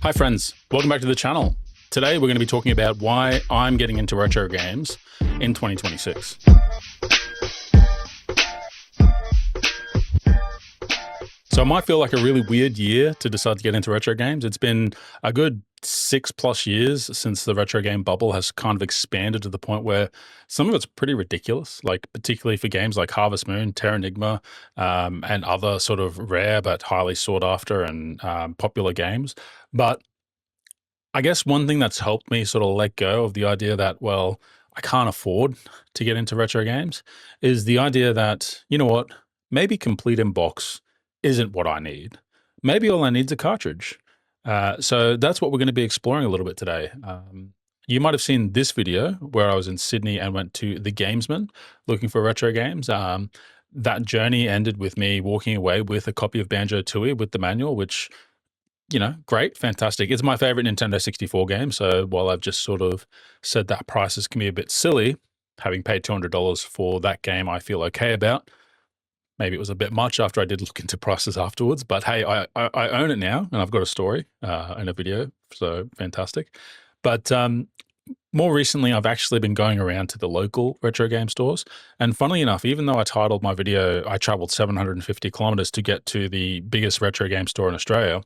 Hi friends, welcome back to the channel. Today we're going to be talking about why I'm getting into retro games in 2026. So it might feel like a really weird year to decide to get into retro games. It's been a good 6+ years since the retro game bubble has kind of expanded to the point where some of it's pretty ridiculous, like particularly for games like Harvest Moon, Terranigma, and other sort of rare but highly sought after and popular games. But I guess one thing that's helped me sort of let go of the idea that, well, I can't afford to get into retro games is the idea that, you know what, maybe complete in box isn't what I need. Maybe all I need is a cartridge. So that's what we're going to be exploring a little bit today. You might have seen this video where I was in Sydney and went to the Gamesman looking for retro games. That journey ended with me walking away with a copy of Banjo-Tooie with the manual, which, you know, great, fantastic. It's my favorite Nintendo 64 game. So while I've just sort of said that prices can be a bit silly, having paid $200 for that game, I feel okay about. Maybe it was a bit much after I did look into prices afterwards, but hey, I own it now and I've got a story and a video, so fantastic. But more recently, I've actually been going around to the local retro game stores. And funnily enough, even though I titled my video, I traveled 750 kilometers to get to the biggest retro game store in Australia.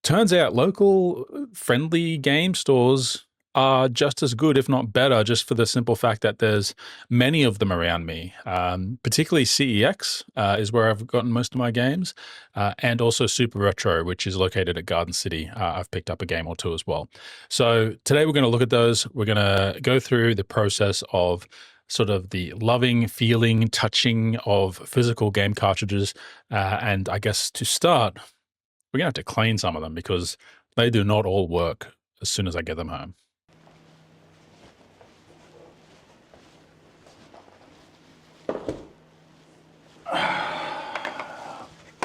Turns out local friendly game stores are just as good, if not better, just for the simple fact that there's many of them around me. Particularly CEX is where I've gotten most of my games, and also Super Retro, which is located at Garden City. I've picked up a game or two as well. So today we're going to look at those. We're going to go through the process of sort of the loving, feeling, touching of physical game cartridges. And I guess to start, we're going to have to clean some of them because they do not all work as soon as I get them home.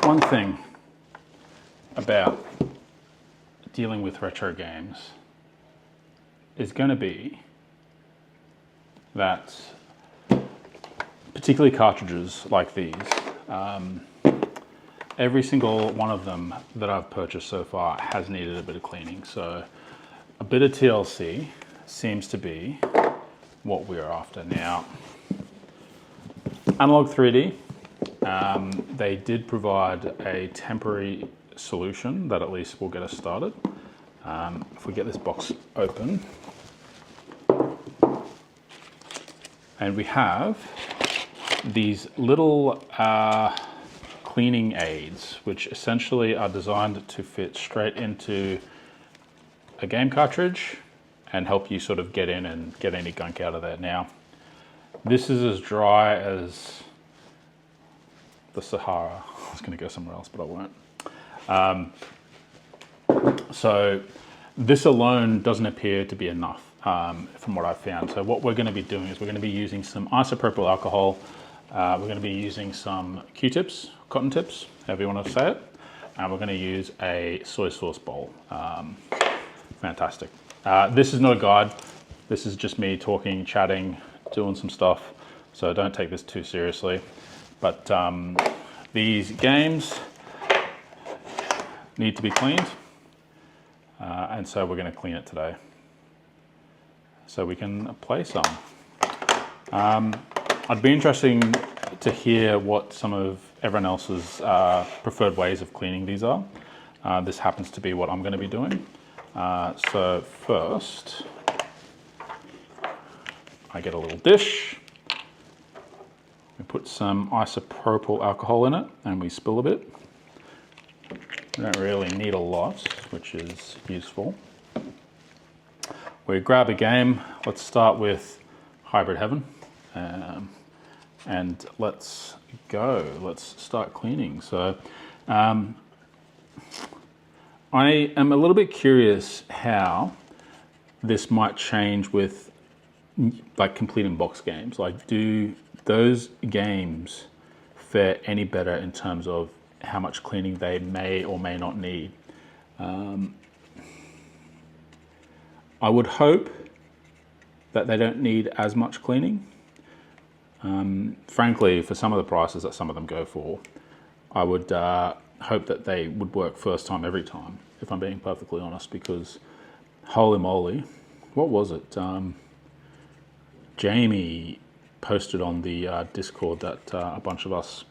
One thing about dealing with retro games is going to be that, particularly cartridges like these, every single one of them that I've purchased so far has needed a bit of cleaning. So a bit of TLC seems to be what we're after. Now, Analogue 3D, they did provide a temporary solution that at least will get us started. If we get this box open, and we have these little cleaning aids, which essentially are designed to fit straight into a game cartridge and help you sort of get in and get any gunk out of there. Now, this is as dry as the Sahara. I was going to go somewhere else, but I won't. So this alone doesn't appear to be enough from what I've found. So what we're going to be doing is we're going to be using some isopropyl alcohol. We're going to be using some Q-tips, cotton tips, however you want to say it. And we're going to use a soy sauce bowl. Fantastic. This is not a guide. This is just me talking, chatting, doing some stuff. So don't take this too seriously. But these games need to be cleaned. And so we're going to clean it today so we can play some. I'd be interesting to hear what some of everyone else's preferred ways of cleaning these are. This happens to be what I'm going to be doing. So first, I get a little dish. We put some isopropyl alcohol in it and we spill a bit. We don't really need a lot, which is useful. We grab a game. Let's start with Hybrid Heaven. And let's go. Let's start cleaning. So I am a little bit curious how this might change with like complete in box games. Like, do those games fare any better in terms of how much cleaning they may or may not need? I would hope that they don't need as much cleaning. Frankly, for some of the prices that some of them go for, I would hope that they would work first time every time, if I'm being perfectly honest, because holy moly, what was it? Jamie posted on the Discord that a bunch of us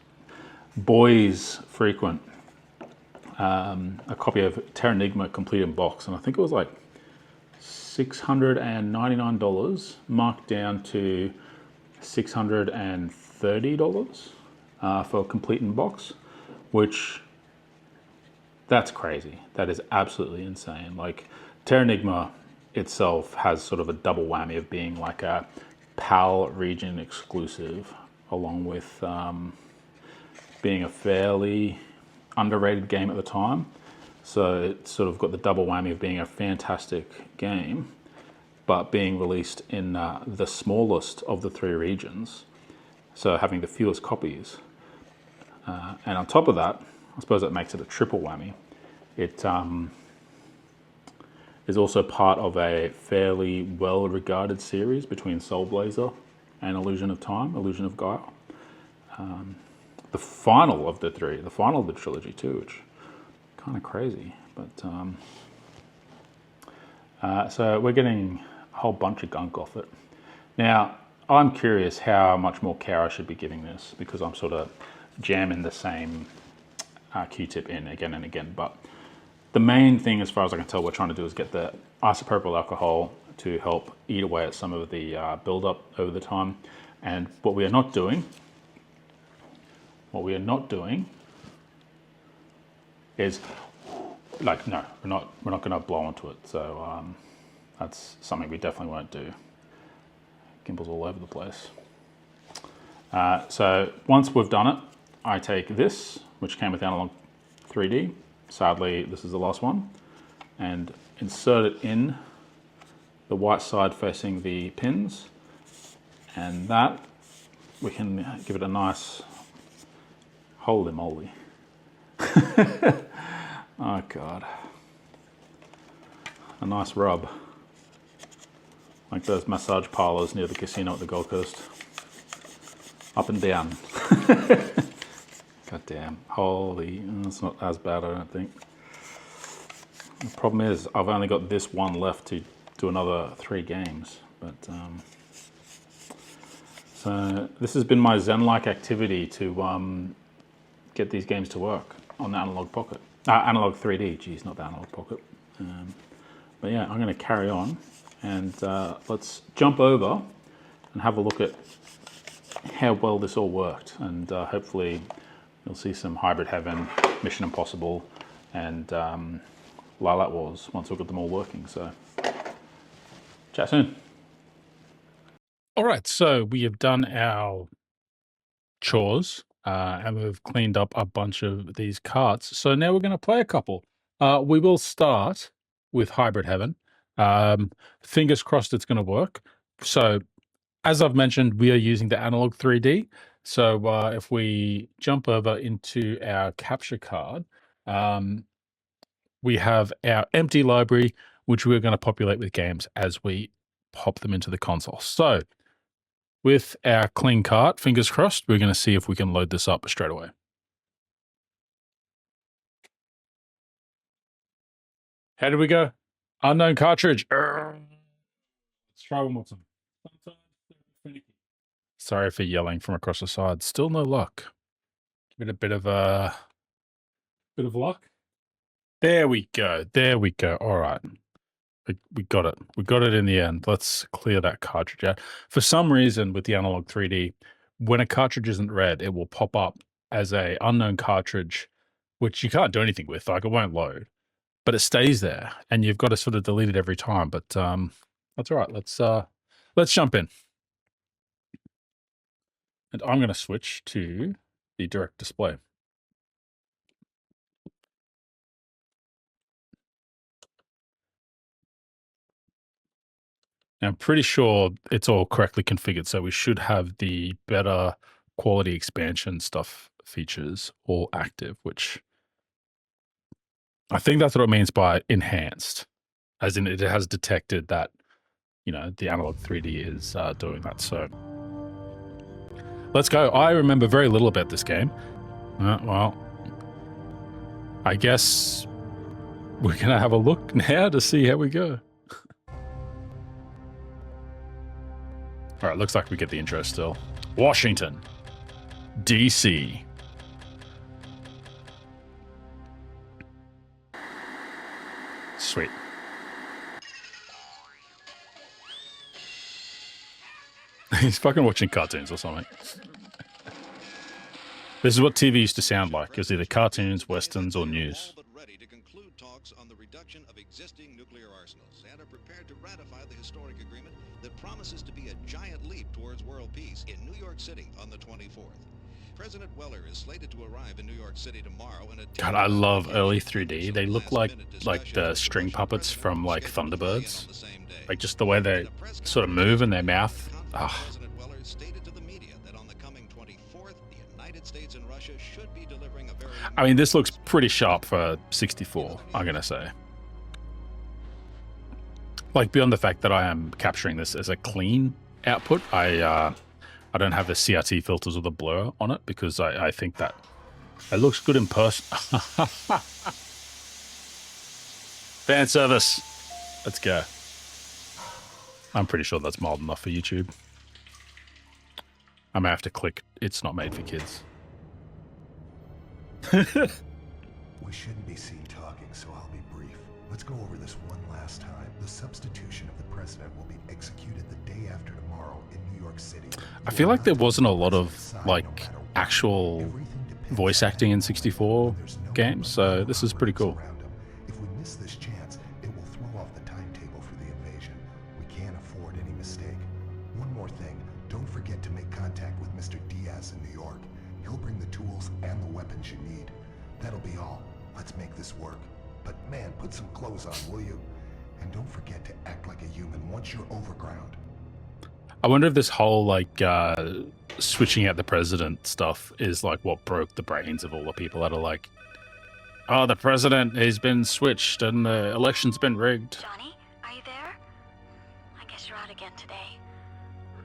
boys frequent a copy of Terranigma complete in box, and I think it was like $699 marked down to $630 for complete in box, which that's crazy. That is absolutely insane. Like Terranigma itself has sort of a double whammy of being like a PAL region exclusive, along with being a fairly underrated game at the time. So it's sort of got the double whammy of being a fantastic game, but being released in the smallest of the three regions, so having the fewest copies. And on top of that, I suppose that makes it a triple whammy. It is also part of a fairly well-regarded series between Soul Blazer and Illusion of Time, Illusion of Gaia. The final of the three, the final of the trilogy too, which kind of crazy. But so we're getting a whole bunch of gunk off it. Now, I'm curious how much more care I should be giving this, because I'm sort of jamming the same Q-tip in again and again. But the main thing, as far as I can tell, we're trying to do is get the isopropyl alcohol to help eat away at some of the buildup over the time. And what we are not doing is like, no, we're not going to blow onto it. So that's something we definitely won't do. Gimbal's all over the place. So once we've done it, I take this, which came with Analogue 3D. Sadly, this is the last one, and insert it in the white side facing the pins, and that we can give it a nice, holy moly. Oh God, a nice rub, like those massage parlors near the casino at the Gold Coast, up and down. God damn, holy, it's not as bad, I don't think. The problem is I've only got this one left to do another 3 games, but so this has been my Zen-like activity to get these games to work on the Analogue Pocket. Analogue 3D, geez, not the Analogue Pocket. But yeah, I'm going to carry on, and let's jump over and have a look at how well this all worked, and hopefully you'll see some Hybrid Heaven, Mission Impossible, and Lilac Wars once we've got them all working. So, chat soon. All right, so we have done our chores and we've cleaned up a bunch of these carts. So now we're going to play a couple. We will start with Hybrid Heaven. Fingers crossed it's going to work. So, as I've mentioned, we are using the Analogue 3D. So if we jump over into our capture card, we have our empty library, which we're going to populate with games as we pop them into the console. So with our clean cart, fingers crossed, we're going to see if we can load this up straight away. How did we go? Unknown cartridge. Let's try one more time. Sorry for yelling from across the side. Still no luck. Give it a bit of luck. There we go. There we go. All right. We got it. We got it in the end. Let's clear that cartridge out. For some reason with the Analogue 3D, when a cartridge isn't read, it will pop up as a unknown cartridge, which you can't do anything with. Like, it won't load, but it stays there, and you've got to sort of delete it every time. But that's all right. Let's jump in. And I'm going to switch to the direct display. Now, I'm pretty sure it's all correctly configured, so we should have the better quality expansion stuff features all active, which I think that's what it means by enhanced, as in it has detected that, you know, the Analogue 3D is doing that. So let's go. I remember very little about this game. Well, I guess we're going to have a look now to see how we go. All right, looks like we get the intro still. Washington, D.C. Sweet. He's fucking watching cartoons or something. This is what TV used to sound like. It was either cartoons, westerns, or news. Ready to conclude talks on the reduction of existing nuclear arsenals and are prepared to ratify the historic agreement that promises to be a giant leap towards world peace in New York City on the 24th. President Weller is slated to arrive in New York City tomorrow. God, I love early 3D. They look like the string puppets from like Thunderbirds. Like just the way they sort of move in their mouth. Ah. I mean, this looks pretty sharp for 64, I'm going to say. Like, beyond the fact that I am capturing this as a clean output, I don't have the CRT filters or the blur on it because I think that it looks good in person. Fan service. Let's go. I'm pretty sure that's mild enough for YouTube. I may have to click, it's not made for kids. We shouldn't be seen talking, so I'll be brief. Let's go over this one last time. The substitution of the president will be executed the day after tomorrow in New York City. I feel like there wasn't a lot of like actual voice acting in 64 games, so this is pretty cool. If we miss this chance, it will throw off the timetable for the invasion. We can't afford any mistake. One more thing, don't forget to make contact with Mr. Diaz in New York. He'll bring the tools and the weapons you need. That'll be all. Let's make this work. But man, put some clothes on, will you? And don't forget to act like a human once you're overground. I wonder if this whole like switching out the president stuff is like what broke the brains of all the people that are like, oh, the president has been switched and the election's been rigged. Johnny, are you there? I guess you're out again today.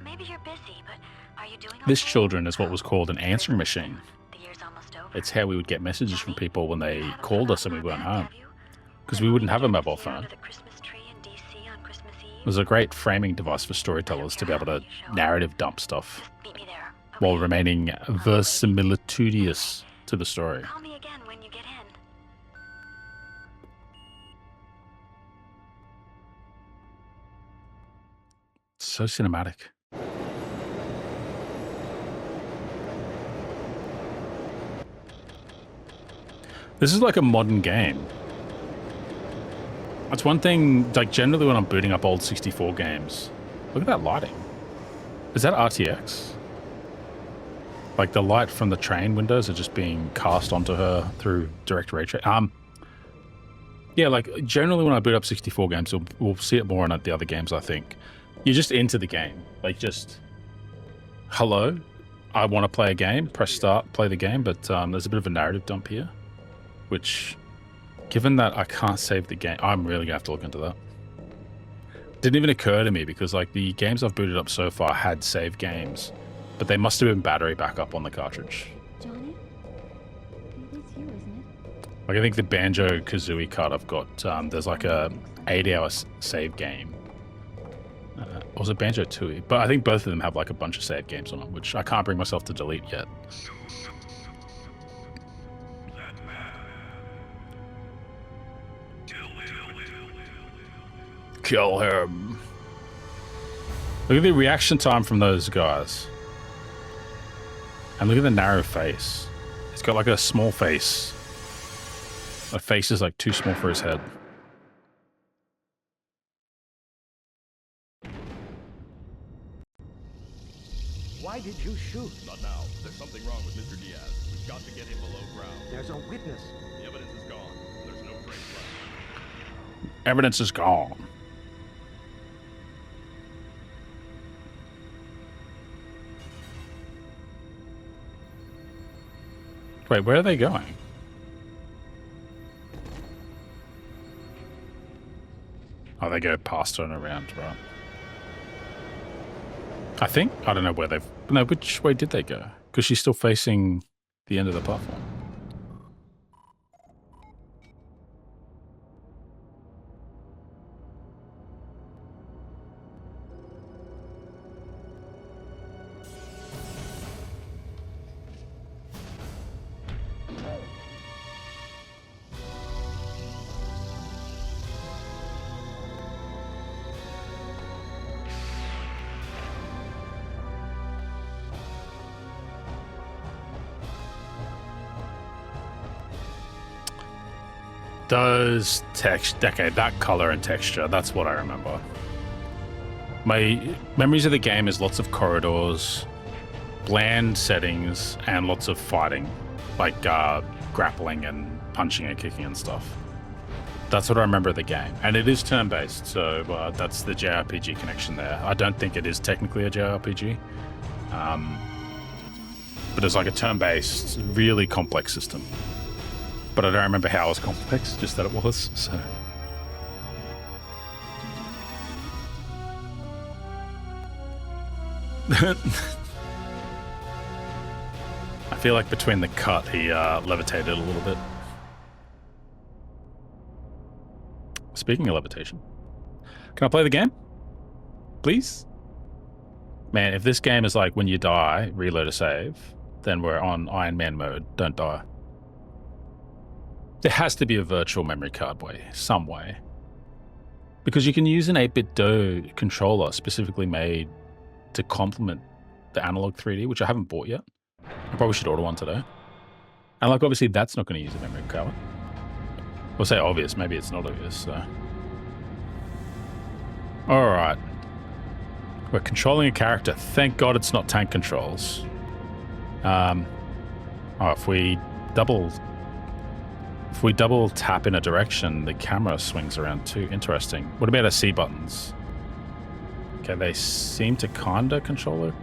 Maybe you're busy, but are you doing okay? This children is what was called an answering machine. The year's almost over. It's how we would get messages from people when they called us and we weren't home. Because we wouldn't have a mobile phone. It was a great framing device for storytellers to be able to narrative dump stuff while remaining verisimilitudious to the story. Call me again when you get in. So cinematic. This is like a modern game. That's one thing, like generally when I'm booting up old 64 games, look at that lighting. Is that RTX? Like the light from the train windows are just being cast onto her through direct ray tracing. Yeah, like generally when I boot up 64 games, we'll see it more on the other games, I think. You're just into the game. Like just, hello, I want to play a game, press start, play the game, but there's a bit of a narrative dump here, which... Given that I can't save the game, I'm really going to have to look into that. Didn't even occur to me because like the games I've booted up so far had saved games, but they must have been battery backup on the cartridge. Johnny? It is you, isn't it? Like I think the Banjo-Tooie card I've got, there's like a 8-hour save game. Or was it Banjo-Tooie? But I think both of them have like a bunch of save games on them, which I can't bring myself to delete yet. Kill him. Look at the reaction time from those guys. And look at the narrow face. He's got like a small face. The face is like too small for his head. Why did you shoot? Not now. There's something wrong with Mr. Diaz. We've got to get him below ground. There's a witness. The evidence is gone. There's no trace left. Evidence is gone. Wait, where are they going? Oh, they go past her and around, right? I think. I don't know where they've... No, which way did they go? Because she's still facing the end of the platform. Those texture, okay, that color and texture, that's what I remember. My memories of the game is lots of corridors, bland settings, and lots of fighting, like grappling and punching and kicking and stuff. That's what I remember of the game. And it is turn-based, so that's the JRPG connection there. I don't think it is technically a JRPG, but it's like a turn-based, really complex system. But I don't remember how it was complex, just that it was, so... I feel like between the cut, he levitated a little bit. Speaking of levitation, can I play the game? Please? Man, if this game is like when you die, reload a save, then we're on Iron Man mode. Don't die. There has to be a virtual memory card way, some way. Because you can use an 8-bit DOE controller specifically made to complement the Analogue 3D, which I haven't bought yet. I probably should order one today. And like, obviously that's not going to use a memory card. We'll say obvious, maybe it's not obvious, so. Alright. We're controlling a character. Thank God it's not tank controls. If we double tap in a direction, the camera swings around too. Interesting. What about our C buttons? Okay, they seem to kinda control it.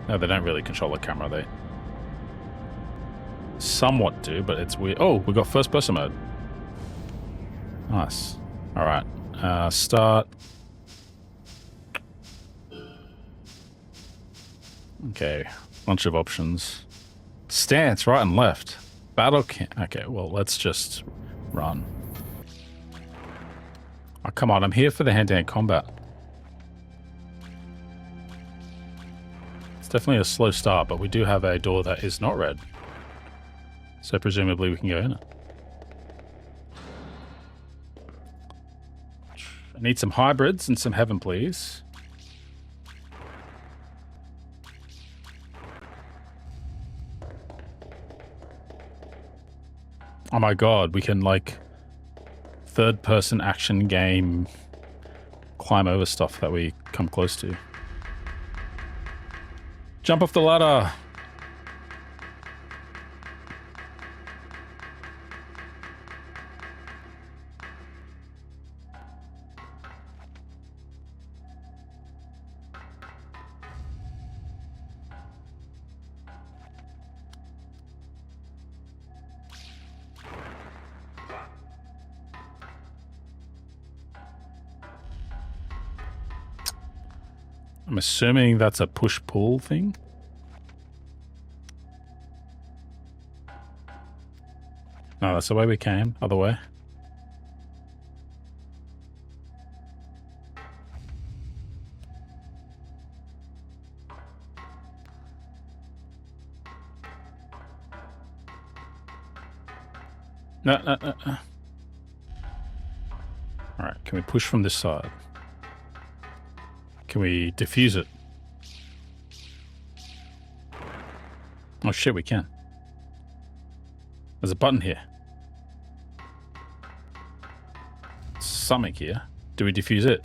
No, they don't really control the camera, they somewhat do, but it's weird. Oh, we got first person mode. Nice. Alright. Start. Okay. Bunch of options. Stance, right and left. Battle cam. Okay, well, let's just run. Oh, come on. I'm here for the hand-to-hand combat. It's definitely a slow start, but we do have a door that is not red. So presumably we can go in it. I need some hybrids and some heaven, please. Oh my god, we can like third-person action game climb over stuff that we come close to. Jump off the ladder! I'm assuming that's a push-pull thing. No, that's the way we came. Other way. No. Alright, can we push from this side? Can we defuse it? Oh shit, we can. There's a button here. Something here. Do we defuse it?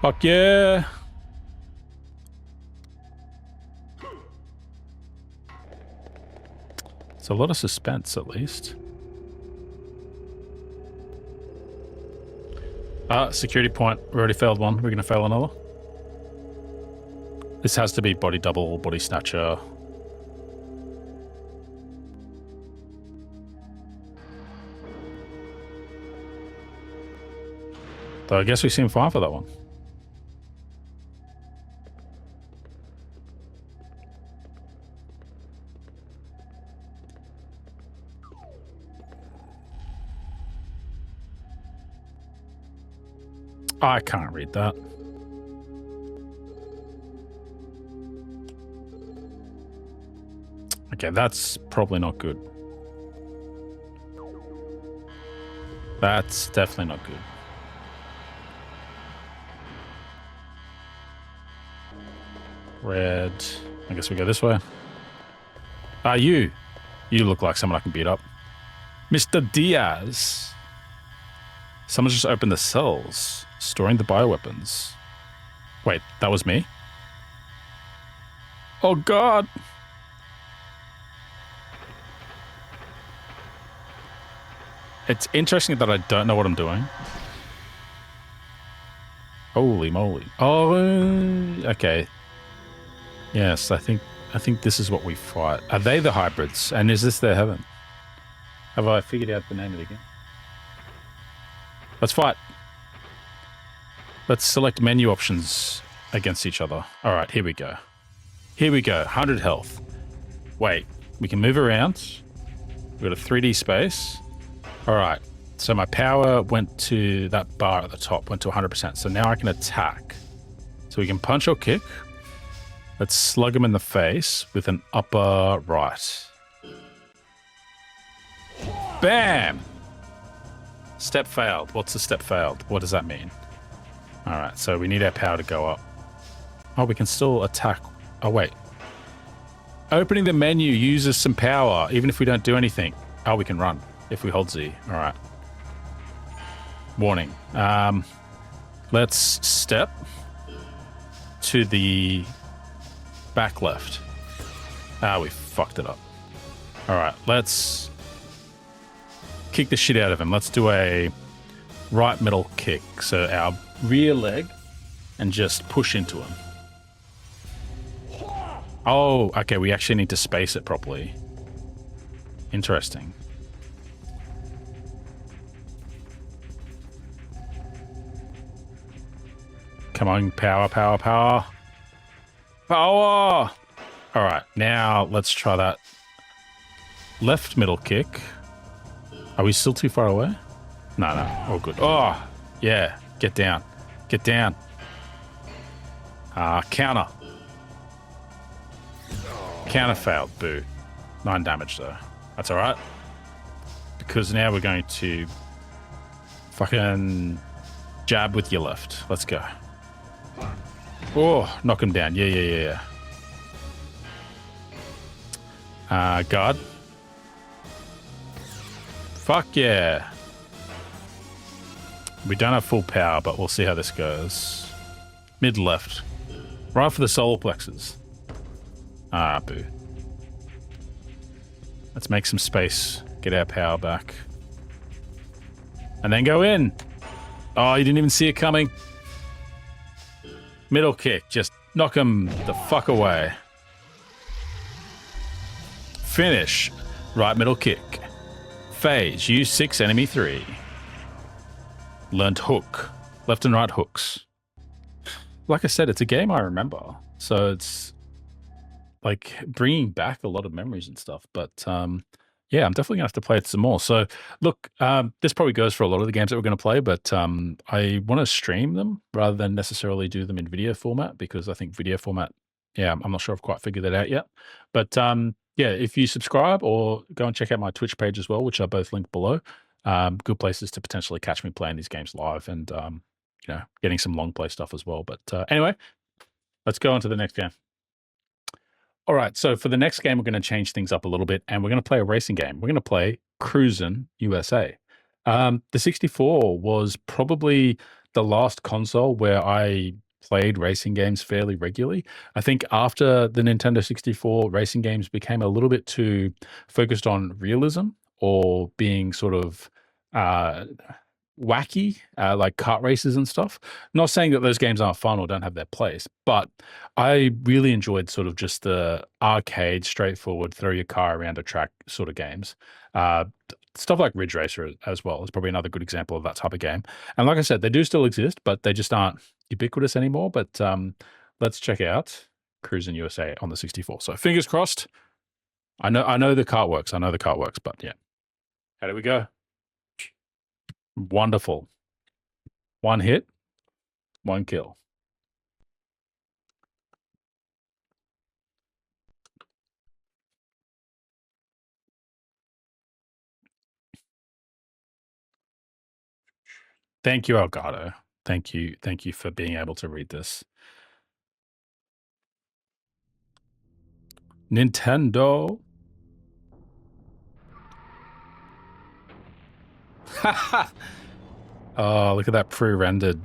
Fuck yeah! It's a lot of suspense, at least. Security point. We already failed one. We're going to fail another. This has to be body double, body snatcher. Though I guess we seem fine for that one. I can't read that. Okay, that's probably not good. That's definitely not good. Red. I guess we go this way. Ah, you. You look like someone I can beat up. Mr. Diaz. Someone just opened the cells, storing the bioweapons. Wait, that was me? Oh, God. It's interesting that I don't know what I'm doing. Holy moly. Oh, okay. Yes, I think this is what we fight. Are they the hybrids? And is this their heaven? Have I figured out the name of it again? Let's fight. Let's select menu options against each other. All right, here we go. Here we go. 100 health. Wait, we can move around. We've got a 3D space. All right, so my power went to that bar at the top, went to 100%. So now I can attack. So we can punch or kick. Let's slug him in the face with an upper right. Bam! Step failed. What's the step failed? What does that mean? All right, so we need our power to go up. Oh, we can still attack. Oh, wait. Opening the menu uses some power, even if we don't do anything. Oh, we can run if we hold Z. All right. Warning. Let's step to the back left. Ah, we fucked it up. All right, let's kick the shit out of him. Let's do a right middle kick. So our rear leg and just push into him. Oh, okay, we actually need to space it properly. Interesting. Come on, power, power, power. Power! All right, now let's try that left middle kick. Are we still too far away? No, no, all good. Oh, yeah, get down. Get down. Counter. Counter failed, boo. 9 damage though. That's all right. Because now we're going to fucking jab with your left. Let's go. Oh, knock him down. Yeah, yeah, yeah. Guard. Fuck yeah. We don't have full power, but we'll see how this goes. Mid left. Right for the solar plexus. Ah, boo. Let's make some space. Get our power back. And then go in. Oh, you didn't even see it coming. Middle kick. Just knock him the fuck away. Finish. Right middle kick. Phase. Use 6, enemy 3. Learned hook. Left and right hooks. Like I said, it's a game I remember. So it's like bringing back a lot of memories and stuff. But yeah, I'm definitely gonna have to play it some more. So look, this probably goes for a lot of the games that we're going to play, but I want to stream them rather than necessarily do them in video format, because I think video format, yeah, I'm not sure I've quite figured that out yet. But yeah, if you subscribe or go and check out my Twitch page as well, which are both linked below, good places to potentially catch me playing these games live and you know, getting some long play stuff as well. But anyway, let's go on to the next game. All right, so for the next game, we're going to change things up a little bit, and we're going to play a racing game. We're going to play Cruis'n USA. The 64 was probably the last console where I played racing games fairly regularly. I think after the Nintendo 64, racing games became a little bit too focused on realism or being sort of wacky, like kart races and stuff. Not saying that those games aren't fun or don't have their place, but I really enjoyed sort of just the arcade, straightforward, throw your car around a track sort of games. Stuff like Ridge Racer as well is probably another good example of that type of game. And like I said, they do still exist, but they just aren't ubiquitous anymore. But let's check out Cruis'n USA on the 64. So fingers crossed. I know the kart works. I know the kart works, but yeah. How do we go? Wonderful. 1 hit, 1 kill. Thank you, Elgato. Thank you for being able to read this. Nintendo. Oh, look at that pre-rendered.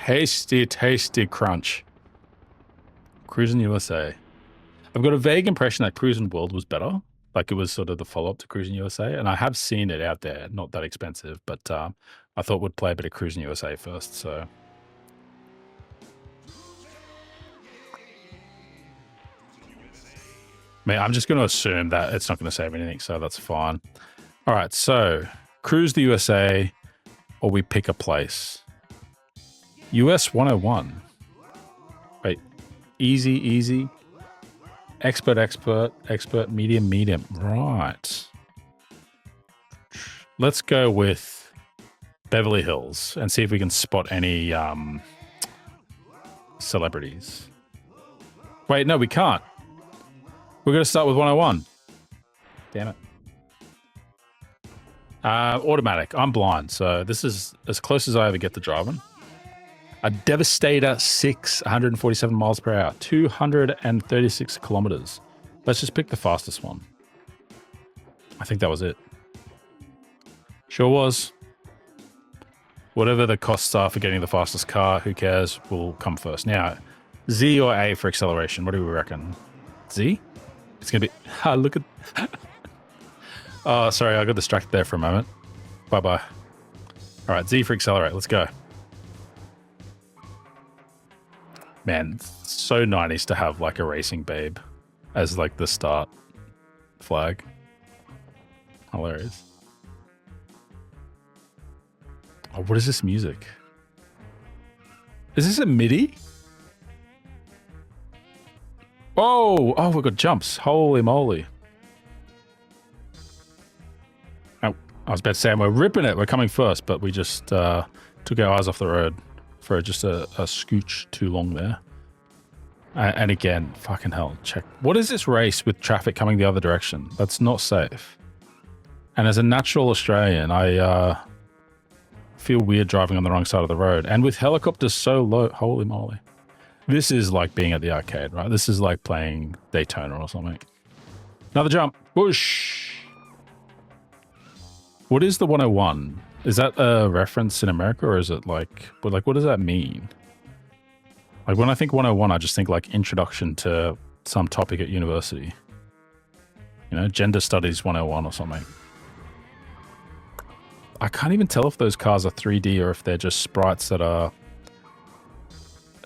Tasty, tasty crunch. Cruis'n USA. I've got a vague impression that Cruis'n World was better. Like it was sort of the follow-up to Cruis'n USA. And I have seen it out there. Not that expensive, but I thought we'd play a bit of Cruis'n USA first, so... Man, I'm just going to assume that it's not going to save anything, so that's fine. All right, so Cruise the USA, or we pick a place. US 101. Wait, easy, easy. Expert, expert, expert, medium, medium. Right. Let's go with Beverly Hills and see if we can spot any celebrities. Wait, no, we can't. We're going to start with 101. Damn it. Automatic. I'm blind, so this is as close as I ever get to driving. A Devastator 6, 147 miles per hour, 236 kilometers. Let's just pick the fastest one. I think that was it. Sure was. Whatever the costs are for getting the fastest car, who cares? Will come first. Now, Z or A for acceleration? What do we reckon? Z? It's going to be... look at... Oh, sorry, I got distracted there for a moment. Bye-bye. All right, Z for accelerate. Let's go. Man, it's so 90s to have like a racing babe as like the start flag. Hilarious. Oh, what is this music? Is this a MIDI? Oh, oh, we've got jumps. Holy moly. Oh, I was about to say, we're ripping it. We're coming first, but we just took our eyes off the road for just a scooch too long there. And again, fucking hell, check. What is this race with traffic coming the other direction? That's not safe. And as a natural Australian, I feel weird driving on the wrong side of the road. And with helicopters so low, holy moly. This is like being at the arcade, right? This is like playing Daytona or something. Another jump. Whoosh. What is the 101? Is that a reference in America, or is it like what does that mean? Like when I think 101, I just think like introduction to some topic at university. You know, gender studies 101 or something. I can't even tell if those cars are 3D or if they're just sprites that are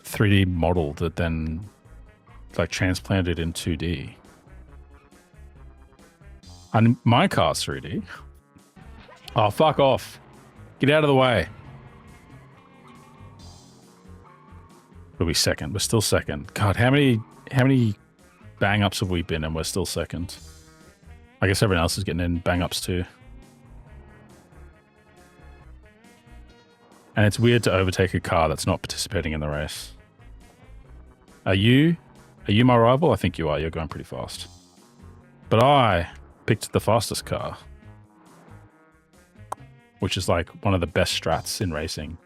3D modeled that then like transplanted in 2D. And my car's 3D. Oh, fuck off. Get out of the way. We'll be second. We're still second. God, how many bang ups have we been and we're still second? I guess everyone else is getting in bang ups too. And it's weird to overtake a car that's not participating in the race. Are you my rival? I think you are. You're going pretty fast. But I picked the fastest car, which is like one of the best strats in racing.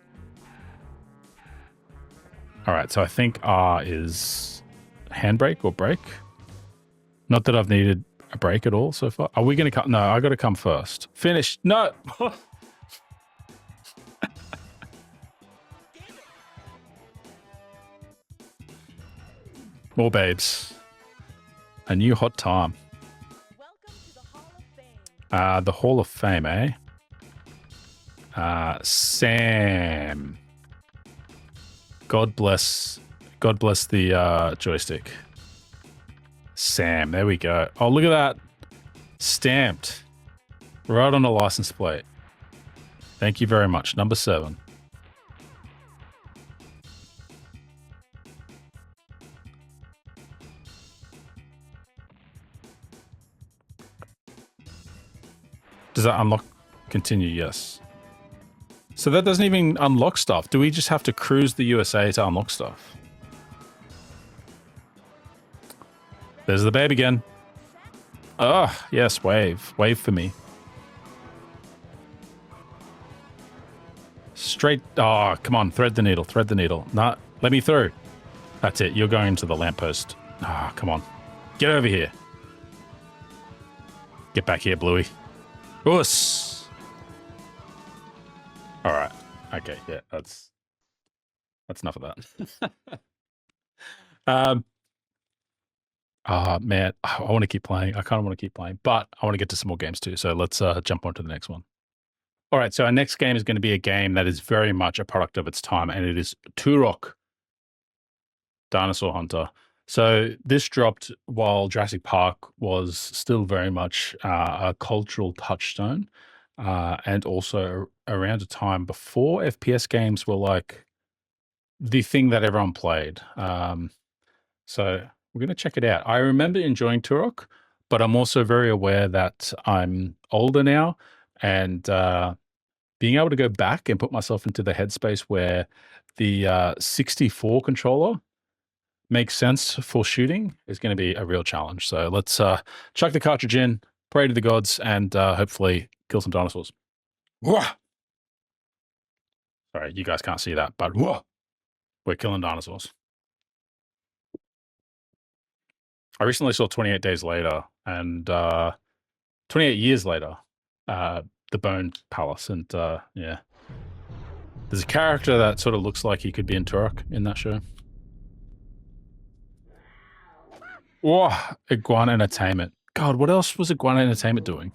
All right, so I think R is handbrake or brake. Not that I've needed a brake at all so far. Are we going to come? No, I got to come first. Finish. No. More babes. A new hot time. Welcome to the Hall of Fame. The Hall of Fame, eh? Sam. God bless the joystick. Sam, there we go. Oh, look at that. Stamped. Right on the license plate. Thank you very much. Number 7. Does that unlock? Continue, yes. So that doesn't even unlock stuff. Do we just have to cruise the USA to unlock stuff? There's the babe again. Oh, yes, wave. Wave for me. Straight. Oh, come on. Thread the needle. Thread the needle. Nah, let me through. That's it. You're going into the lamppost. Ah, come on. Get over here. Get back here, Bluey. Oos! All right. Okay, yeah, that's enough of that. Man, I want to keep playing. I kind of want to keep playing, but I want to get to some more games too. So let's jump on to the next one. All right, so our next game is going to be a game that is very much a product of its time, and it is Turok, Dinosaur Hunter. So this dropped while Jurassic Park was still very much a cultural touchstone, and also around a time before FPS games were like the thing that everyone played. So we're going to check it out. I remember enjoying Turok, but I'm also very aware that I'm older now, and being able to go back and put myself into the headspace where the 64 controller makes sense for shooting is going to be a real challenge. So let's chuck the cartridge in, pray to the gods, and hopefully kill some dinosaurs. Whoa! Sorry, you guys can't see that, but whoa, we're killing dinosaurs. I recently saw 28 Days Later and 28 Years Later, The Bone Palace. And yeah, there's a character that sort of looks like he could be in Turok in that show. Whoa, Iguana Entertainment. God, what else was Iguana Entertainment doing?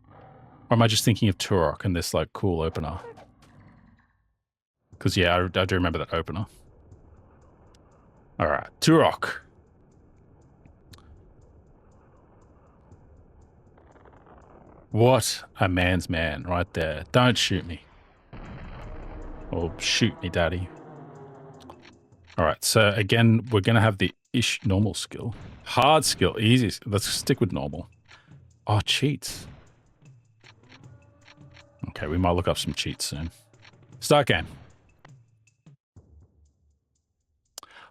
Or am I just thinking of Turok and this like cool opener? Because yeah, I do remember that opener. All right, Turok. What a man's man right there. Don't shoot me. Or shoot me, daddy. All right, so again, we're going to have the normal skill. Hard skill, easy. Let's stick with normal. Oh, cheats. Okay, we might look up some cheats soon. Start game.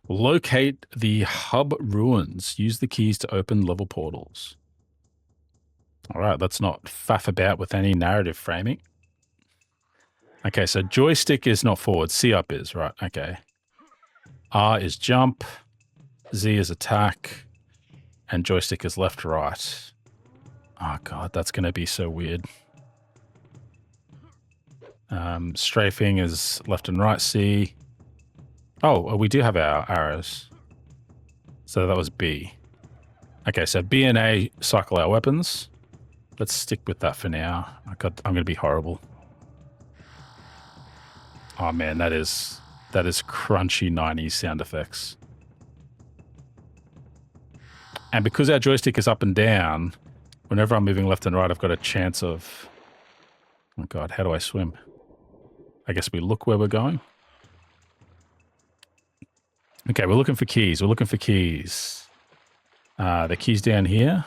Locate the hub ruins. Use the keys to open level portals. All right, let's not faff about with any narrative framing. Okay, so joystick is not forward. C up is, right? Okay. R is jump. Z is attack. And joystick is left, right. Oh, God, that's going to be so weird. Strafing is left and right, C. Oh, we do have our arrows. So that was B. Okay, so B and A cycle our weapons. Let's stick with that for now. I'm going to be horrible. Oh man, that is crunchy 90s sound effects. And because our joystick is up and down, whenever I'm moving left and right, I've got a chance of... Oh God, how do I swim? I guess we look where we're going. Okay, we're looking for keys. We're looking for keys. The keys down here.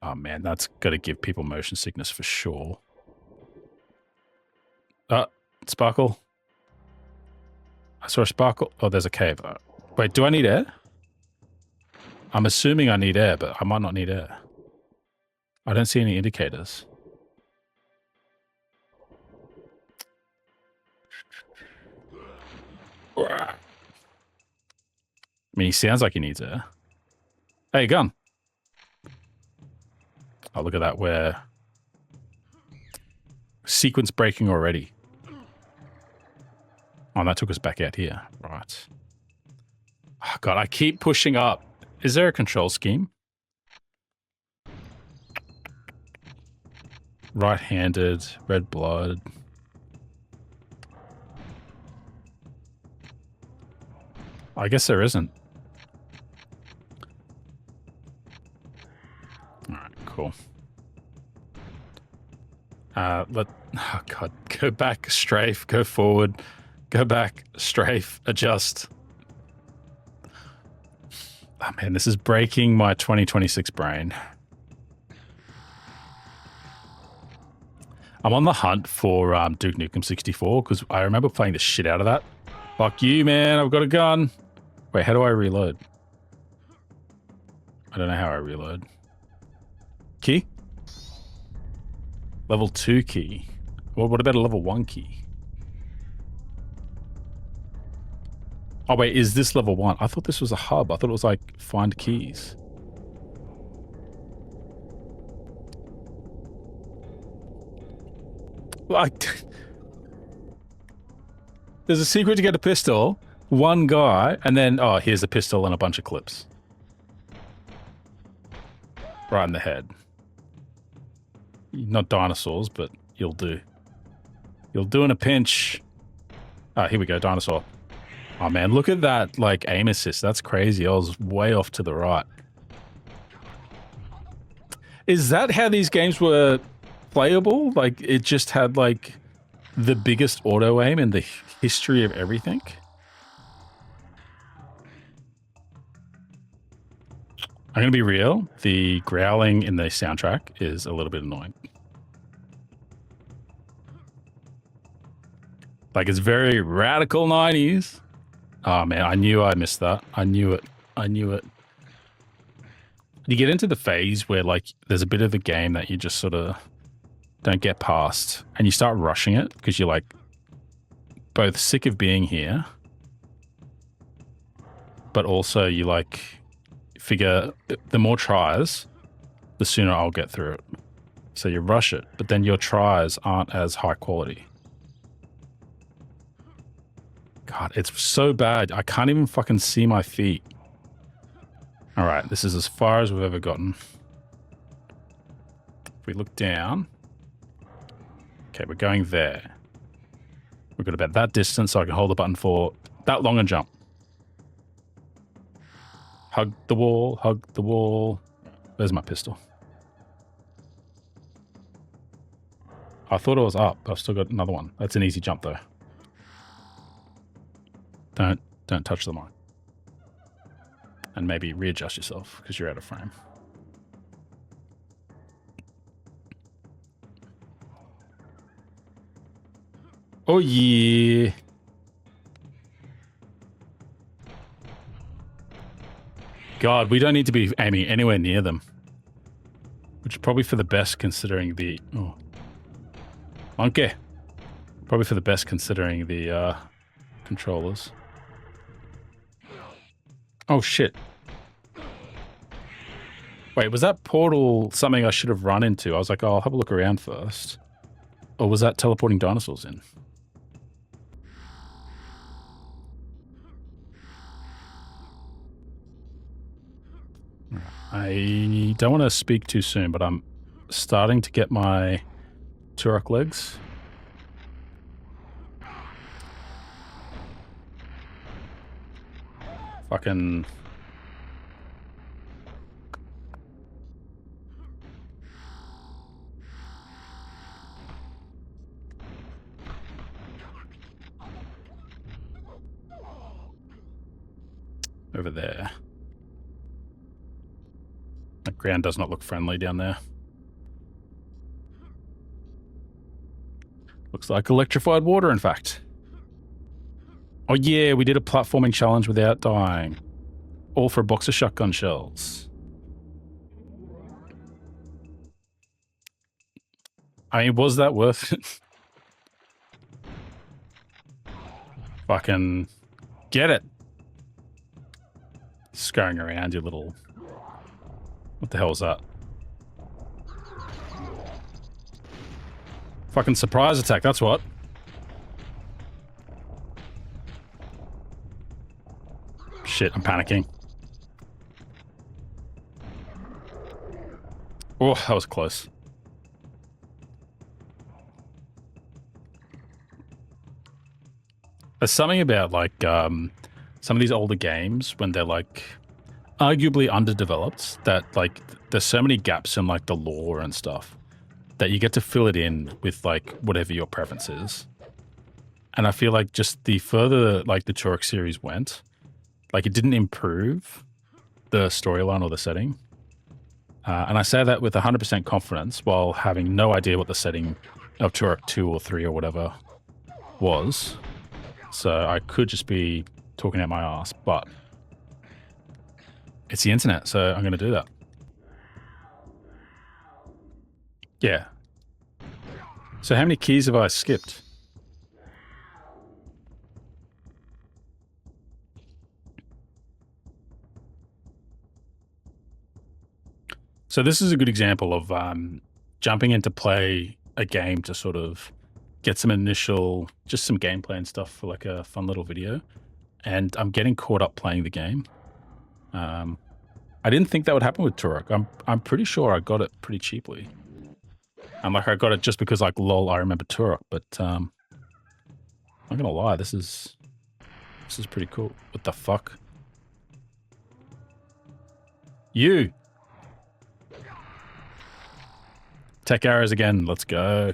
Oh man, that's got to give people motion sickness for sure. Sparkle. I saw a sparkle. Oh, there's a cave. Wait, do I need air? I'm assuming I need air, but I might not need air. I don't see any indicators. I mean, he sounds like he needs air. Hey, gun. Oh, look at that. We're sequence breaking already. Oh, that took us back out here. Right. Oh, God, I keep pushing up. Is there a control scheme? Right-handed, red blood. I guess there isn't. All right, cool. Oh God, go back, strafe, go forward, go back, strafe, adjust. Oh man, this is breaking my 2026 brain. I'm on the hunt for Duke Nukem 64 because I remember playing the shit out of that. Fuck you, man, I've got a gun. Wait, how do I reload? I don't know how I reload. Key? Level 2 key. Well, what about a level 1 key? Oh wait, is this level 1? I thought this was a hub. I thought it was like find keys. Like, there's a secret to get a pistol, one guy, and then, oh, here's a pistol and a bunch of clips. Right in the head. Not dinosaurs, but you'll do. You'll do in a pinch. Ah, here we go, dinosaur. Oh man, look at that, like, aim assist. That's crazy. I was way off to the right. Is that how these games were playable? Like, it just had, like, the biggest auto aim in the history of everything? I'm gonna be real. The growling in the soundtrack is a little bit annoying. Like, it's very radical 90s. Oh man, I knew I missed that. I knew it. I knew it. You get into the phase where, like, there's a bit of the game that you just sort of don't get past, and you start rushing it because you're, like, both sick of being here, but also you, like, figure the more tries, the sooner I'll get through it. So you rush it, but then your tries aren't as high quality. God, it's so bad. I can't even fucking see my feet. All right, this is as far as we've ever gotten. If we look down. Okay, we're going there. We've got about that distance, so I can hold the button for that long and jump. Hug the wall, hug the wall. There's my pistol. I thought it was up. I've still got another one. That's an easy jump, though. Don't touch the mic. And maybe readjust yourself because you're out of frame. Oh yeah. God, we don't need to be aiming anywhere near them. Which is probably for the best considering the... Oh. Monkey. Probably for the best considering the controllers. Oh shit. Wait, was that portal something I should have run into? I was like, oh, I'll have a look around first. Or was that teleporting dinosaurs in? I don't want to speak too soon, but I'm starting to get my Turok legs. Fucking... over there. The ground does not look friendly down there. Looks like electrified water, in fact. Oh yeah, we did a platforming challenge without dying. All for a box of shotgun shells. I mean, was that worth it? Fucking get it. Scurrying around, you little... What the hell was that? Fucking surprise attack, that's what. Shit, I'm panicking. Oh, that was close. There's something about, like, some of these older games when they're, like, arguably underdeveloped, that, like, there's so many gaps in, like, the lore and stuff that you get to fill it in with, like, whatever your preference is. And I feel like just the further, like, the Turok series went, like, it didn't improve the storyline or the setting. And I say that with 100% confidence while having no idea what the setting of Turok 2 or 3 or whatever was. So I could just be talking out my ass, but it's the internet, so I'm going to do that. Yeah. So how many keys have I skipped? So this is a good example of jumping into play a game to sort of get some initial, just some gameplay and stuff for like a fun little video. And I'm getting caught up playing the game. I didn't think that would happen with Turok. I'm pretty sure I got it pretty cheaply. I'm like, I got it just because like, lol, I remember Turok. But I'm not gonna lie, this is pretty cool. What the fuck? You! Tech arrows again, let's go.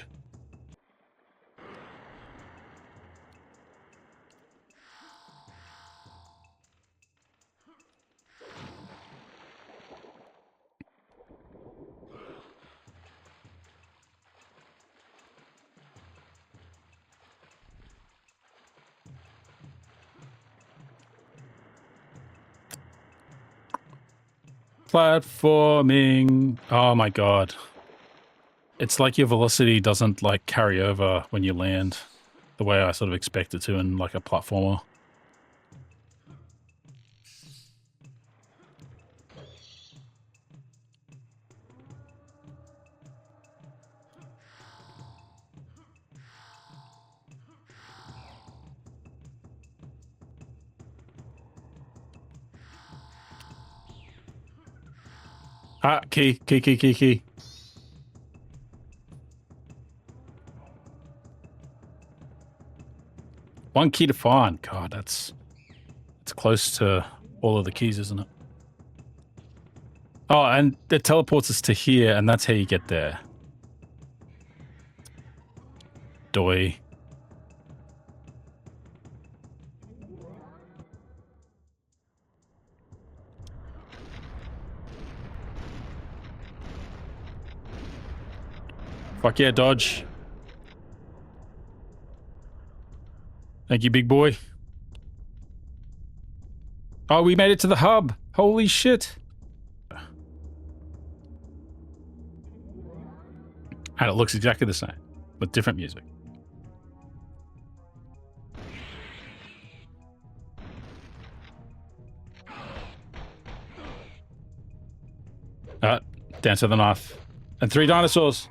Platforming. Oh my god. It's like your velocity doesn't like carry over when you land the way I sort of expect it to in like a platformer. Ah, key. One key to find. God, it's close to all of the keys, isn't it? Oh, and it teleports us to here, and that's how you get there. Doy. Fuck yeah, dodge. Thank you, big boy. Oh, we made it to the hub. Holy shit. And it looks exactly the same, with different music. Dance with the knife. And 3 dinosaurs.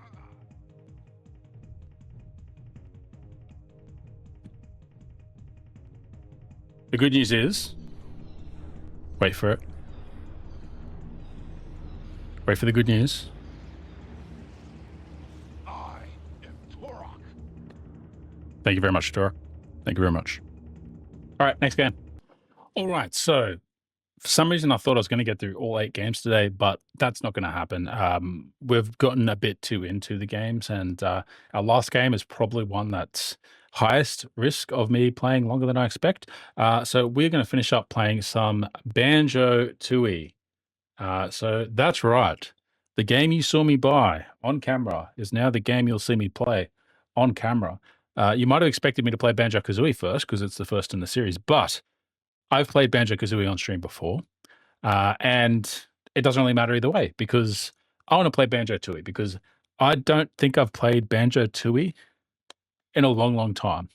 The good news is... Wait for it. Wait for the good news. I am Turok. Thank you very much, Turok. Thank you very much. All right, next game. All right, so for some reason I thought I was going to get through all 8 games today, but that's not going to happen. We've gotten a bit too into the games, and our last game is probably one that's highest risk of me playing longer than I expect. So we're going to finish up playing some Banjo-Tooie. So that's right. The game you saw me buy on camera is now the game you'll see me play on camera. You might have expected me to play Banjo-Kazooie first because it's the first in the series, but I've played Banjo-Kazooie on stream before, and it doesn't really matter either way because I want to play Banjo-Tooie because I don't think I've played Banjo-Tooie in a long, long time.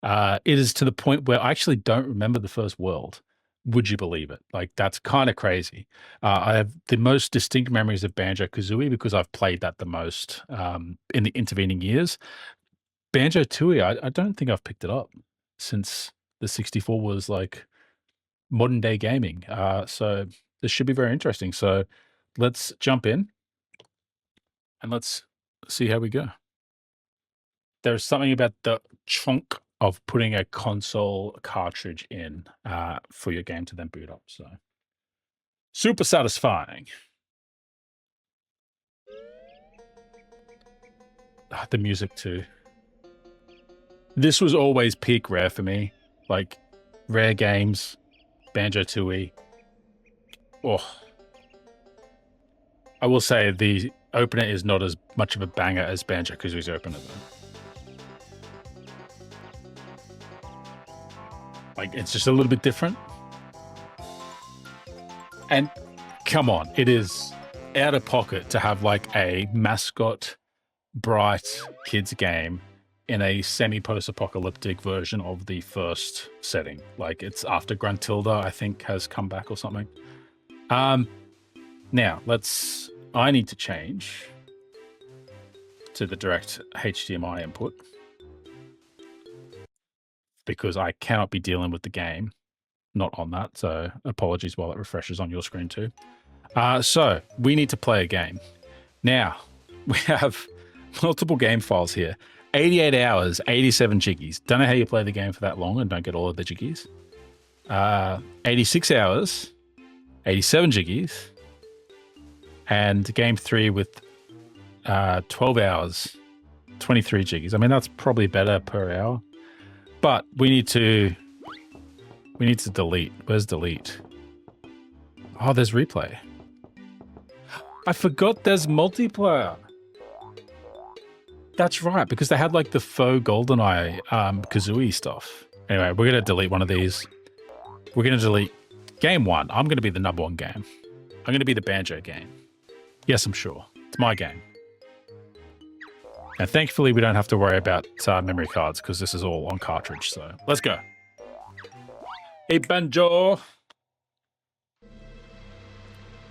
It is to the point where I actually don't remember the first world. Would you believe it? Like, that's kind of crazy. I have the most distinct memories of Banjo-Kazooie because I've played that the most in the intervening years. Banjo-Tooie, I don't think I've picked it up since the 64 was like modern day gaming. So this should be very interesting. So let's jump in and let's see how we go. There's something about the chunk of putting a console cartridge in for your game to then boot up. So super satisfying. The music too. This was always peak rare for me. Like rare games, Banjo-Tooie. Oh, I will say the opener is not as much of a banger as Banjo-Kazooie's opener though. Like, it's just a little bit different. And come on, it is out of pocket to have like a mascot, bright kids game in a semi-post-apocalyptic version of the first setting. Like, it's after Gruntilda, I think, has come back or something. Now, let's I need to change to the direct HDMI input because I cannot be dealing with the game not on that. So apologies while it refreshes on your screen too. So we need to play a game. Now, we have multiple game files here. 88 hours, 87 jiggies. Don't know how you play the game for that long and don't get all of the jiggies. 86 hours, 87 jiggies. And game 3 with 12 hours, 23 jiggies. I mean, that's probably better per hour. But we need to delete. Where's delete? Oh, there's replay. I forgot there's multiplayer. That's right, because they had like the faux GoldenEye Kazooie stuff. Anyway, we're going to delete one of these. We're going to delete game 1. I'm going to be the #1 game. I'm going to be the Banjo game. Yes, I'm sure. It's my game. And thankfully, we don't have to worry about memory cards because this is all on cartridge. So let's go. Hey, Banjo.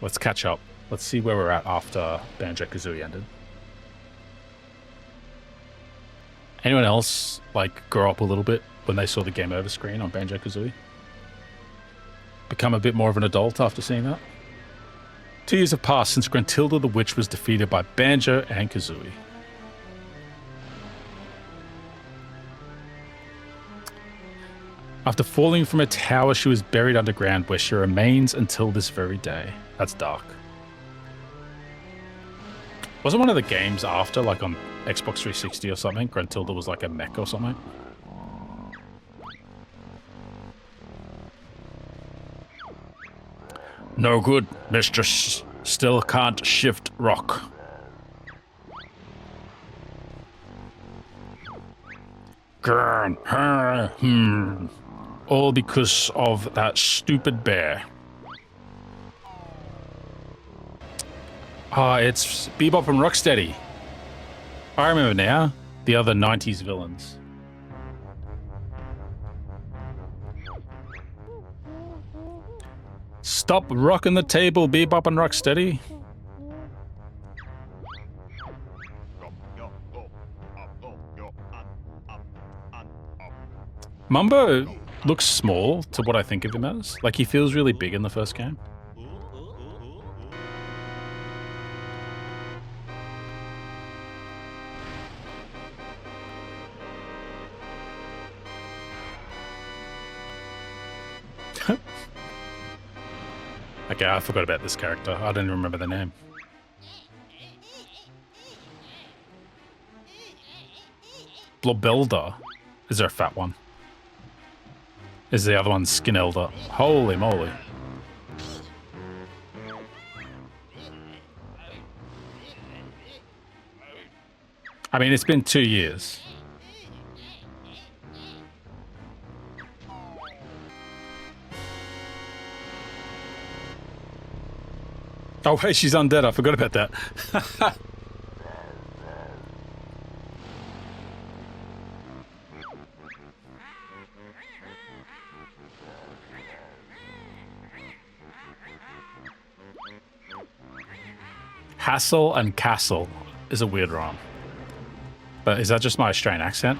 Let's catch up. Let's see where we're at after Banjo-Kazooie ended. Anyone else like grow up a little bit when they saw the game over screen on Banjo-Kazooie? Become a bit more of an adult after seeing that? 2 years have passed since Gruntilda the Witch was defeated by Banjo and Kazooie. After falling from a tower, she was buried underground where she remains until this very day. That's dark. Wasn't one of the games after, like on Xbox 360 or something, Gruntilda was like a mech or something? No good, mistress. Still can't shift rock. All because of that stupid bear. Ah, it's Bebop and Rocksteady. I remember now. The other 90s villains. Stop rocking the table, Bebop and Rocksteady. Mumbo looks small to what I think of him as. Like, he feels really big in the first game. Okay, I forgot about this character. I don't even remember the name. Blobelda. Is there a fat one? Is the other one Skinelda? Holy moly. I mean, it's been 2 years. Oh, wait, she's undead. I forgot about that. Hassle and castle is a weird rhyme. But is that just my Australian accent?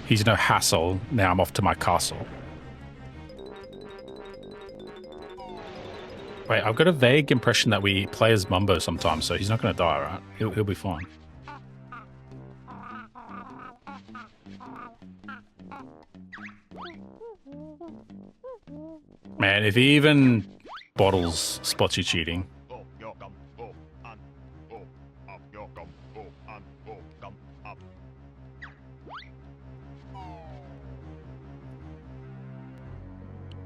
He's no hassle. Now I'm off to my castle. Wait, I've got a vague impression that we play as Mumbo sometimes, so he's not going to die, right? He'll be fine. Man, if he even bottles spots you cheating.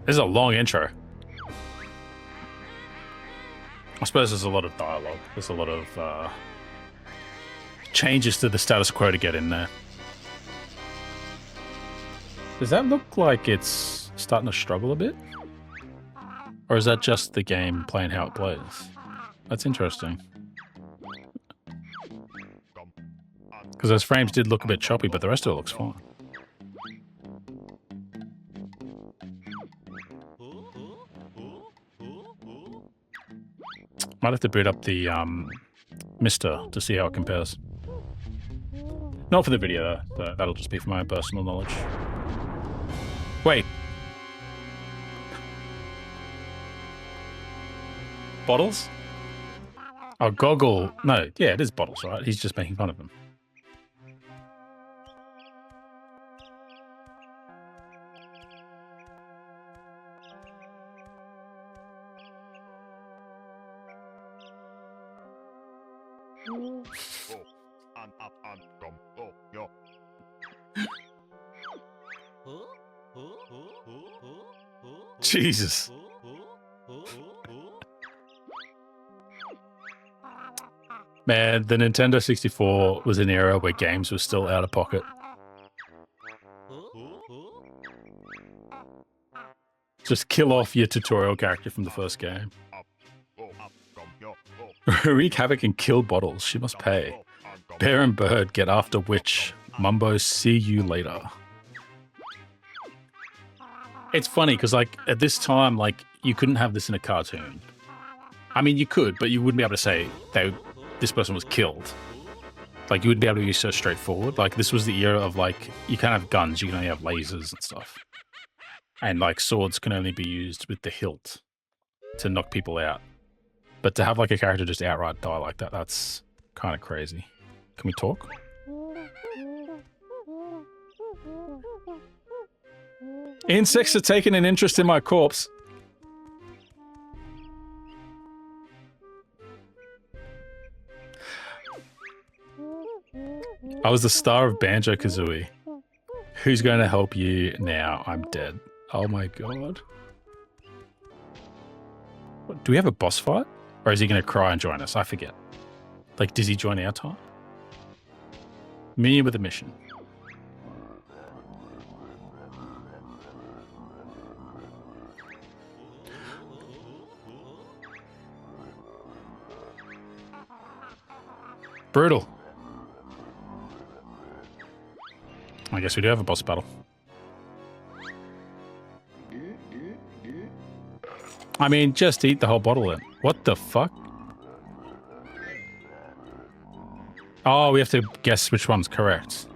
This is a long intro. I suppose there's a lot of dialogue. There's a lot of changes to the status quo to get in there. Does that look like it's starting to struggle a bit? Or is that just the game playing how it plays? That's interesting. Because those frames did look a bit choppy, but the rest of it looks fine. Might have to boot up the Mister to see how it compares. Not for the video, though. So that'll just be for my own personal knowledge. Wait. Bottles? Oh, Goggle. No, yeah, it is Bottles, right? He's just making fun of him. Jesus. Man, the Nintendo 64 was an era where games were still out of pocket. Just kill off your tutorial character from the first game. Wreak havoc and kill Bottles. She must pay. Bear and Bird get after Witch. Mumbo, see you later. It's funny because, like, at this time, like, you couldn't have this in a cartoon. I mean, you could, but you wouldn't be able to say this person was killed. Like, you wouldn't be able to be so straightforward. Like, this was the era of, like, you can't have guns, you can only have lasers and stuff. And, like, swords can only be used with the hilt to knock people out. But to have, like, a character just outright die like that, that's kind of crazy. Can we talk? Insects are taking an interest in my corpse. I was the star of Banjo-Kazooie. Who's going to help you now? I'm dead. Oh my god. What, do we have a boss fight? Or is he going to cry and join us? I forget. Like, does he join our time? Minion with a mission. Brutal. I guess we do have a boss battle. I mean, just eat the whole bottle then. What the fuck? Oh, we have to guess which one's correct.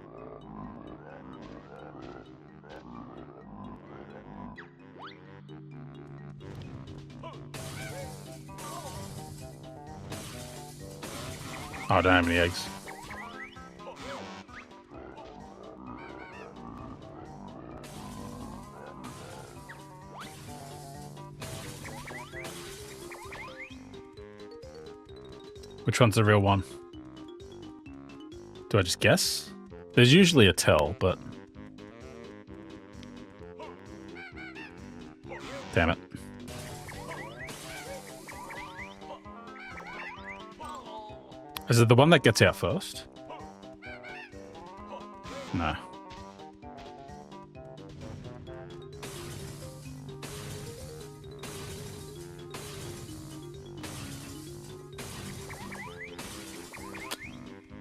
Oh, I don't have any eggs. Which one's the real one? Do I just guess? There's usually a tell, but... Damn it. Is it the one that gets out first? No.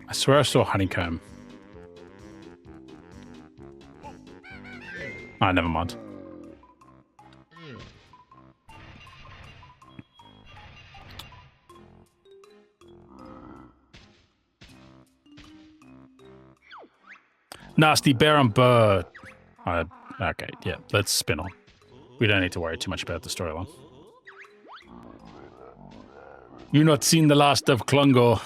I swear I saw honeycomb. Ah, never mind. Nasty bear and bird. Okay, yeah, let's spin on. We don't need to worry too much about the storyline. You not seen the last of Klungo.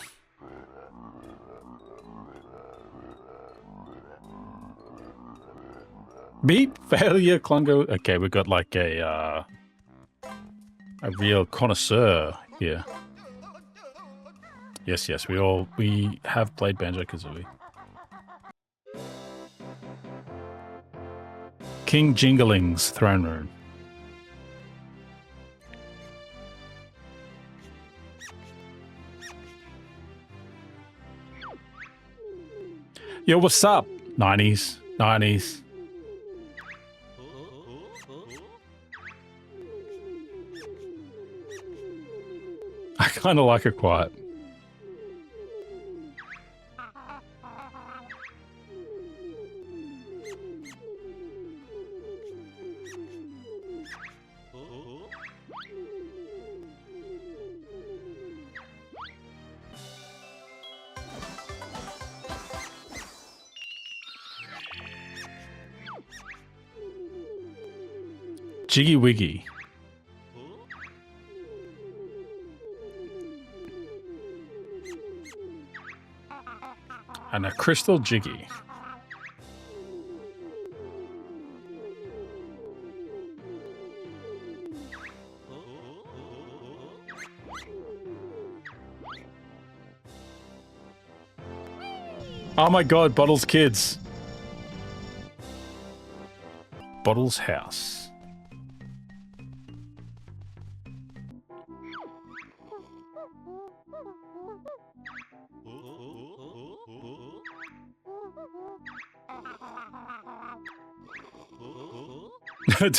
Beat failure, Klungo. Okay, we got like a real connoisseur here. Yes, we have played Banjo-Kazooie. King Jingling's throne room. Yo, what's up? 90s. I kind of like it quiet. Jiggy Wiggy. And a crystal Jiggy. Oh my god, Bottle's kids. Bottle's house.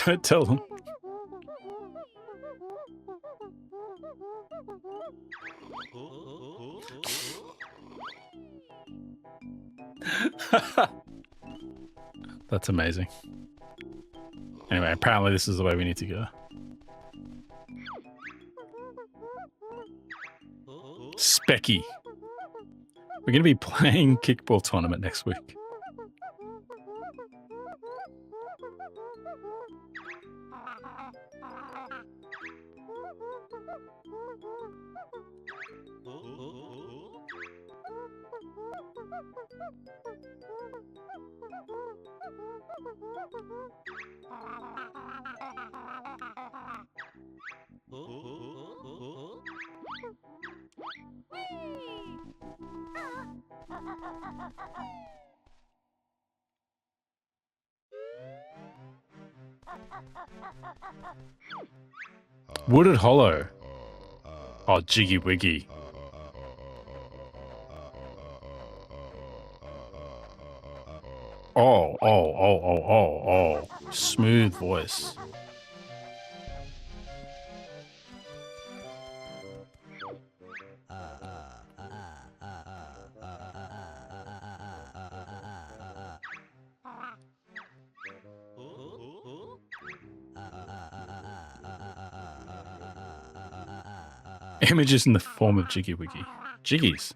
Don't tell them. That's amazing. Anyway, apparently this is the way we need to go. Specky. We're going to be playing kickball tournament next week. Wooded Hollow. Oh, Jiggy Wiggy. Oh. Smooth voice. Images in the form of Jiggy Wiggy. Jiggies.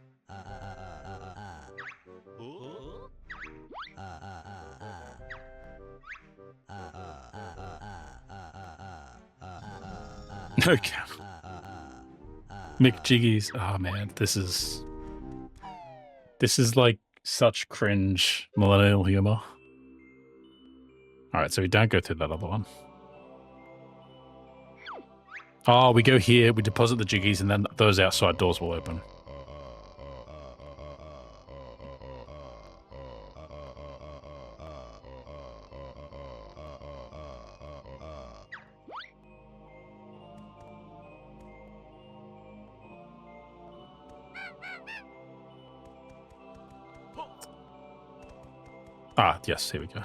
No cap. McJiggies. Oh man, this is like such cringe millennial humor. Alright, so we don't go through that other one. Oh, we go here, we deposit the jiggies, and then those outside doors will open. Ah, yes, here we go.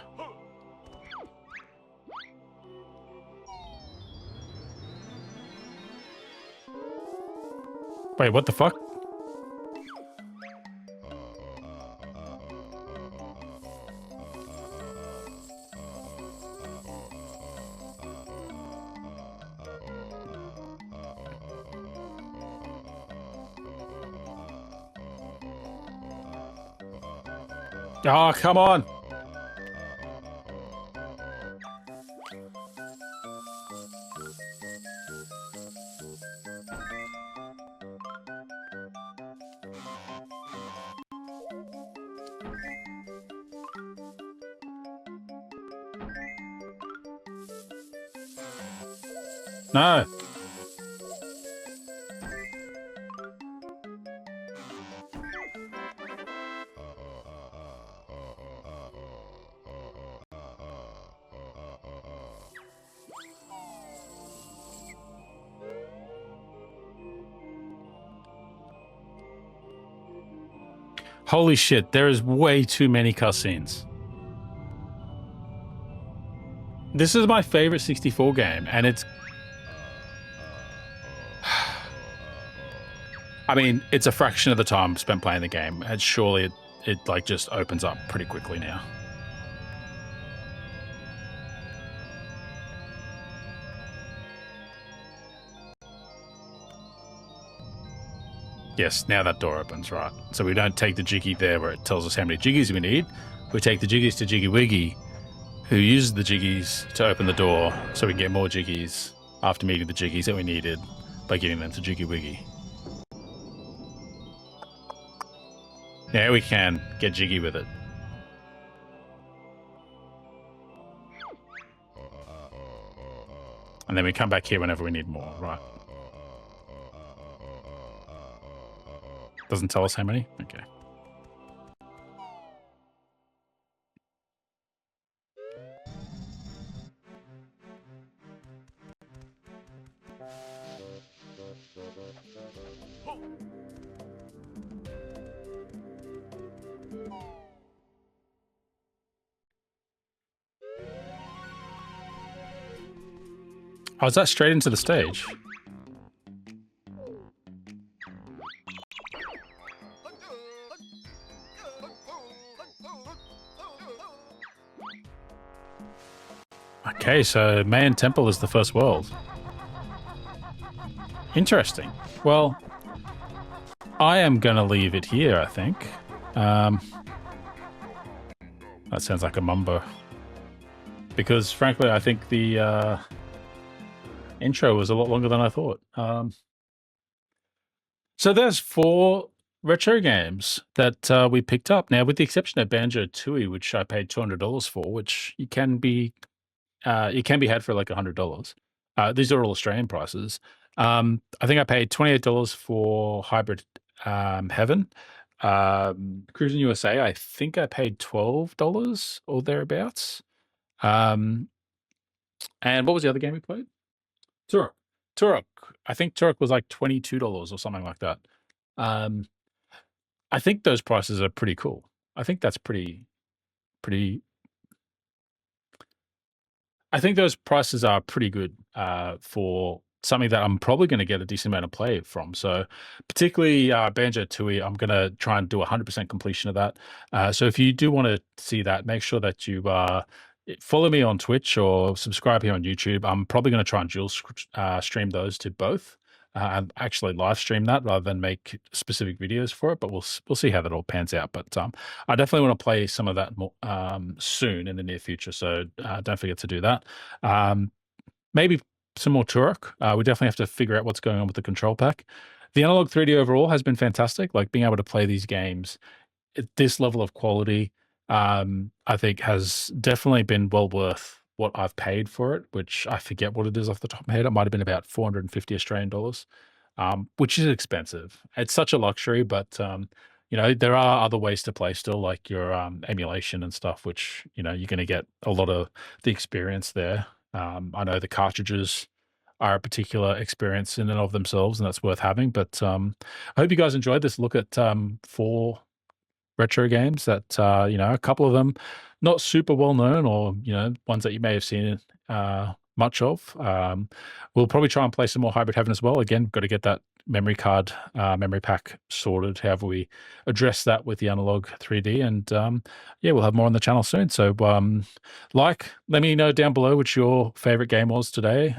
Wait, what the fuck? Oh, come on. No. Holy shit, there is way too many cutscenes. This is my favorite 64 game, and it's... I mean, it's a fraction of the time spent playing the game, and surely it like just opens up pretty quickly now. Yes, now that door opens, right. So we don't take the jiggy there where it tells us how many jiggies we need. We take the jiggies to Jiggy Wiggy, who used the jiggies to open the door so we can get more jiggies after meeting the jiggies that we needed by giving them to Jiggy Wiggy. Yeah, we can get jiggy with it. And then we come back here whenever we need more, right? Doesn't tell us how many? Okay. Oh, is that straight into the stage? Okay, so Mayan Temple is the first world. Interesting. Well, I am going to leave it here, I think. That sounds like a mumbo. Because, frankly, I think the intro was a lot longer than I thought. So there's 4 retro games that we picked up. Now, with the exception of Banjo-Tooie, which I paid $200 for, which it can be had for like $100. These are all Australian prices. I think I paid $28 for Hybrid Heaven. Cruis'n USA, I think I paid $12 or thereabouts. And what was the other game we played? Turok. I think Turok was like $22 or something like that. I think those prices are pretty cool. I think that's pretty. I think those prices are pretty good for something that I'm probably going to get a decent amount of play from. So particularly Banjo-Tooie, I'm going to try and do 100% completion of that. So if you do want to see that, make sure that you follow me on Twitch or subscribe here on YouTube. I'm probably going to try and dual stream those to both and actually live stream that rather than make specific videos for it. But we'll see how that all pans out. But I definitely want to play some of that more, soon in the near future. So don't forget to do that. Maybe some more Turok. We definitely have to figure out what's going on with the control pack. The Analogue 3D overall has been fantastic. Like being able to play these games at this level of quality, I think has definitely been well worth what I've paid for it, which I forget what it is off the top of my head. It might have been about 450 Australian dollars, which is expensive. It's such a luxury, but you know, there are other ways to play still, like your emulation and stuff, which, you know, you're going to get a lot of the experience there. I know the cartridges are a particular experience in and of themselves, and that's worth having. But I hope you guys enjoyed this look at 4 retro games that, you know, a couple of them not super well known, or, you know, ones that you may have seen much of. We'll probably try and play some more Hybrid Heaven as well. Again, got to get that memory card, memory pack sorted, however we address that with the Analogue 3D. And yeah, we'll have more on the channel soon. So let me know down below which your favorite game was today.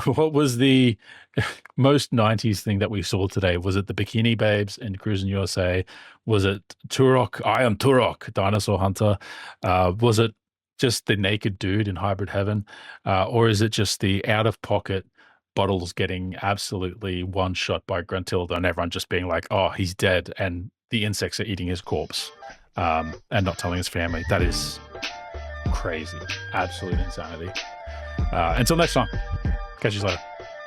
What was the most 90s thing that we saw today? Was it the Bikini Babes in Cruis'n USA? Was it Turok? I am Turok, Dinosaur Hunter. Was it just the naked dude in Hybrid Heaven? Or is it just the out-of-pocket Bottles getting absolutely one-shot by Gruntilda and everyone just being like, oh, he's dead, and the insects are eating his corpse and not telling his family? That is crazy. Absolute insanity. Until next time, catch you later.